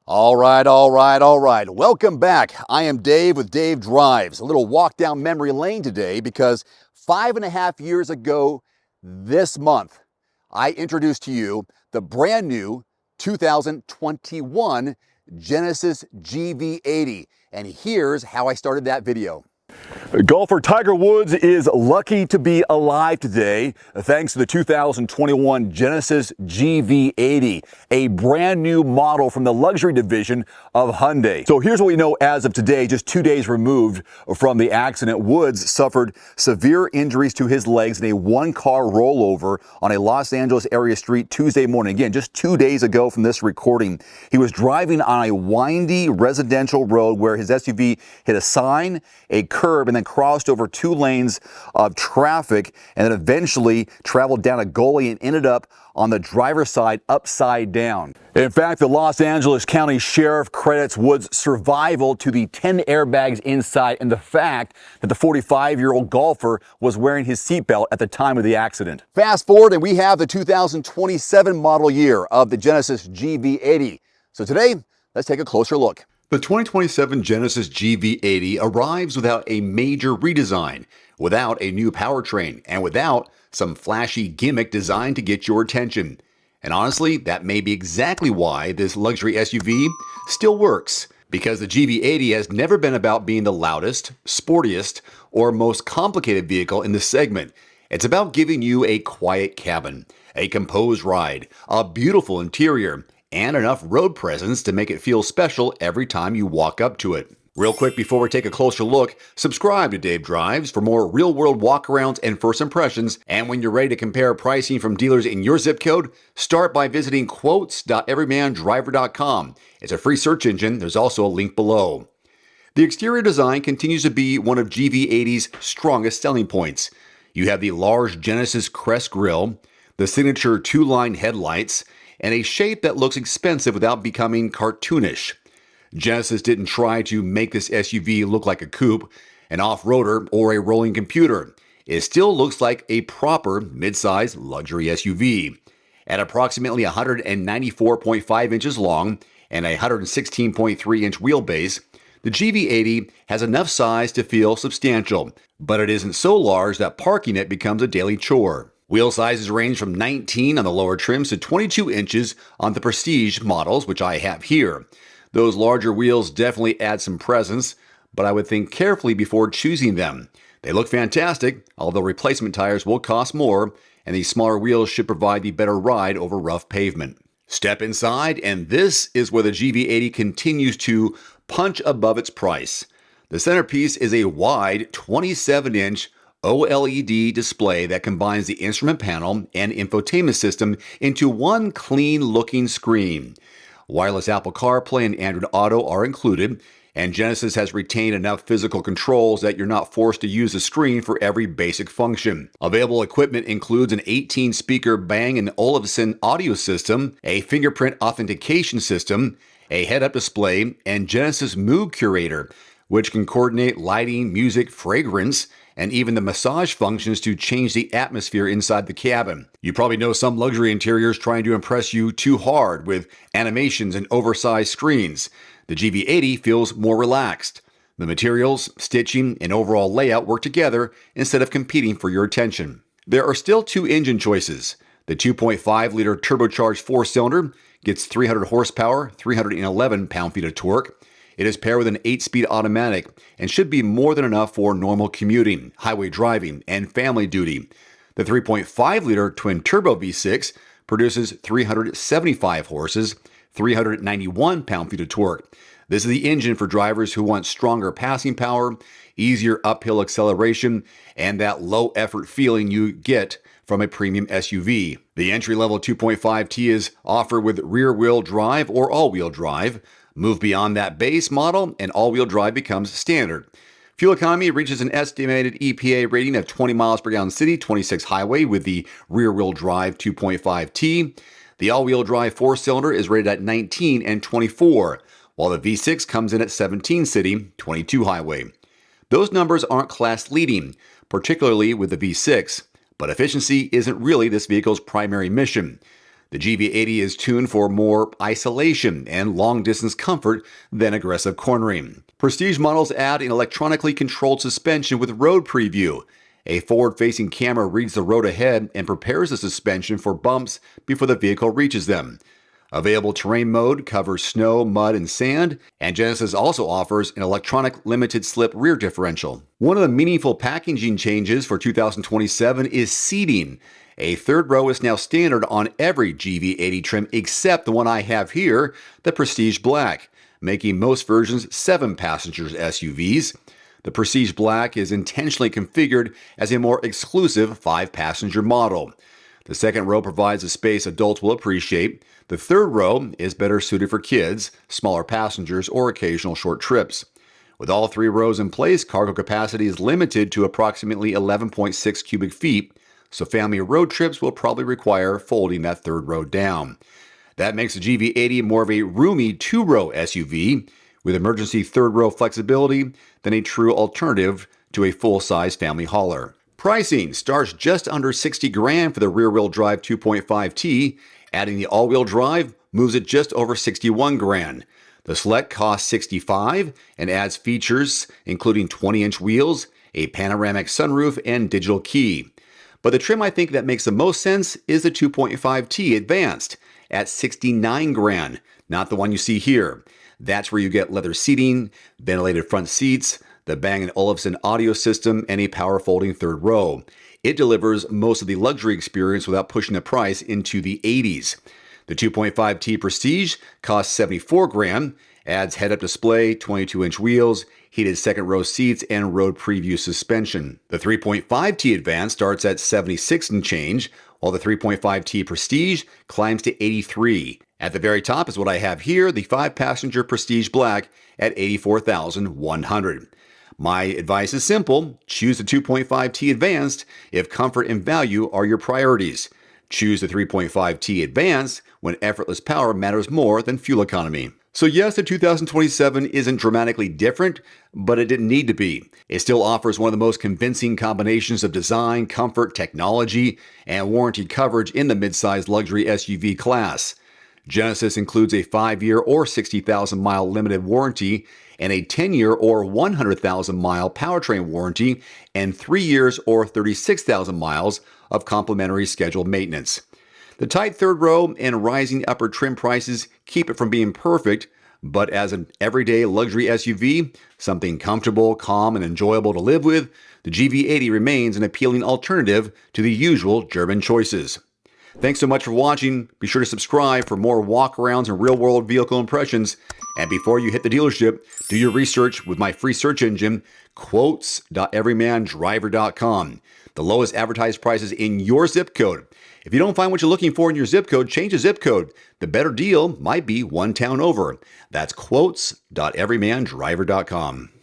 All right. Welcome back. I am Dave with Dave Drives. A little walk down memory lane today because 5.5 years ago this month, I introduced to you the brand new 2021 Genesis GV80. And here's how I started that video. Golfer Tiger Woods is lucky to be alive today thanks to the 2021 Genesis GV80, a brand new model from the luxury division of Hyundai. So here's what we know as of today, just 2 days removed from the accident. Woods suffered severe injuries to his legs in a one-car rollover on a Los Angeles area street Tuesday morning. Again, just 2 days ago from this recording. He was driving on a windy residential road where his SUV hit a sign, a curb, and then crossed over 2 lanes of traffic, and then eventually traveled down a gully and ended up on the driver's side upside down. In fact, the Los Angeles County Sheriff credits Woods' survival to the 10 airbags inside and the fact that the 45-year-old golfer was wearing his seatbelt at the time of the accident. Fast forward and we have the 2027 model year of the Genesis GV80. So today, let's take a closer look. The 2027 Genesis GV80 arrives without a major redesign, without a new powertrain, and without some flashy gimmick designed to get your attention. And honestly, that may be exactly why this luxury SUV still works, because the GV80 has never been about being the loudest, sportiest, or most complicated vehicle in the segment. It's about giving you a quiet cabin, a composed ride, a beautiful interior, and enough road presence to make it feel special every time you walk up to it. Real quick before we take a closer look, subscribe to Dave Drives for more real-world walkarounds and first impressions. And when you're ready to compare pricing from dealers in your zip code, start by visiting quotes.everymandriver.com. It's a free search engine. There's also a link below. The exterior design continues to be one of GV80's strongest selling points. You have the large Genesis crest grille, the signature 2-line headlights, and a shape that looks expensive without becoming cartoonish. Genesis didn't try to make this SUV look like a coupe, an off-roader, or a rolling computer. It still looks like a proper mid-size luxury SUV. At approximately 194.5 inches long and a 116.3-inch wheelbase, the GV80 has enough size to feel substantial, but it isn't so large that parking it becomes a daily chore. Wheel sizes range from 19 on the lower trims to 22 inches on the Prestige models, which I have here. Those larger wheels definitely add some presence, but I would think carefully before choosing them. They look fantastic, although replacement tires will cost more, and these smaller wheels should provide the better ride over rough pavement. Step inside, and this is where the GV80 continues to punch above its price. The centerpiece is a wide 27-inch OLED display that combines the instrument panel and infotainment system into one clean-looking screen. Wireless Apple CarPlay and Android Auto are included, and Genesis has retained enough physical controls that you're not forced to use the screen for every basic function. Available equipment includes an 18-speaker Bang & Olufsen audio system, a fingerprint authentication system, a head-up display, and Genesis Mood Curator, which can coordinate lighting, music, fragrance, and even the massage functions to change the atmosphere inside the cabin. You probably know some luxury interiors trying to impress you too hard with animations and oversized screens. The GV80 feels more relaxed. The materials, stitching, and overall layout work together instead of competing for your attention. There are still 2 engine choices. The 2.5-liter turbocharged 4-cylinder gets 300 horsepower, 311 pound-feet of torque. It is paired with an 8-speed automatic and should be more than enough for normal commuting, highway driving, and family duty. The 3.5-liter twin-turbo V6 produces 375 horses, 391 pound-feet of torque. This is the engine for drivers who want stronger passing power, easier uphill acceleration, and that low-effort feeling you get from a premium SUV. The entry-level 2.5T is offered with rear-wheel drive or all-wheel drive. Move beyond that base model, and all-wheel drive becomes standard. Fuel economy reaches an estimated EPA rating of 20 miles per gallon city, 26 highway with the rear-wheel drive 2.5T. The all-wheel drive 4-cylinder is rated at 19 and 24, while the V6 comes in at 17 city, 22 highway. Those numbers aren't class-leading, particularly with the V6, but efficiency isn't really this vehicle's primary mission. The GV80 is tuned for more isolation and long-distance comfort than aggressive cornering. Prestige models add an electronically controlled suspension with road preview. A forward-facing camera reads the road ahead and prepares the suspension for bumps before the vehicle reaches them. Available terrain mode covers snow, mud, and sand, and Genesis also offers an electronic limited slip rear differential. One of the meaningful packaging changes for 2027 is seating. A third row is now standard on every GV80 trim except the one I have here, the Prestige Black, making most versions 7-passenger SUVs. The Prestige Black is intentionally configured as a more exclusive 5-passenger model. The second row provides a space adults will appreciate. The third row is better suited for kids, smaller passengers, or occasional short trips. With all 3 rows in place, cargo capacity is limited to approximately 11.6 cubic feet, so family road trips will probably require folding that third row down. That makes the GV80 more of a roomy 2-row SUV with emergency third row flexibility than a true alternative to a full-size family hauler. Pricing starts just under $60,000 for the rear-wheel drive 2.5T. Adding the all-wheel drive moves it just over $61,000. The Select costs $65,000 and adds features including 20-inch wheels, a panoramic sunroof, and digital key. But the trim I think that makes the most sense is the 2.5T Advanced at $69,000, not the one you see here. That's where you get leather seating, ventilated front seats, the Bang & Olufsen audio system, and a power folding third row. It delivers most of the luxury experience without pushing the price into the 80s. The 2.5T Prestige costs $74,000, adds head-up display, 22-inch wheels, heated second-row seats, and road preview suspension. The 3.5T Advanced starts at $76,000 and change, while the 3.5T Prestige climbs to $83,000. At the very top is what I have here, the 5-passenger Prestige Black at $84,100. My advice is simple: choose the 2.5T Advanced if comfort and value are your priorities. Choose the 3.5T Advanced when effortless power matters more than fuel economy. So yes, the 2027 isn't dramatically different, but it didn't need to be. It still offers one of the most convincing combinations of design, comfort, technology, and warranty coverage in the midsize luxury SUV class. Genesis includes a 5-year or 60,000-mile limited warranty and a 10-year or 100,000-mile powertrain warranty and 3 years or 36,000 miles of complimentary scheduled maintenance. The tight third row and rising upper trim prices keep it from being perfect, but as an everyday luxury SUV, something comfortable, calm, and enjoyable to live with, the GV80 remains an appealing alternative to the usual German choices. Thanks so much for watching. Be sure to subscribe for more walkarounds and real-world vehicle impressions. And before you hit the dealership, do your research with my free search engine, quotes.everymandriver.com. The lowest advertised prices in your zip code. If you don't find what you're looking for in your zip code, change the zip code. The better deal might be one town over. That's quotes.everymandriver.com.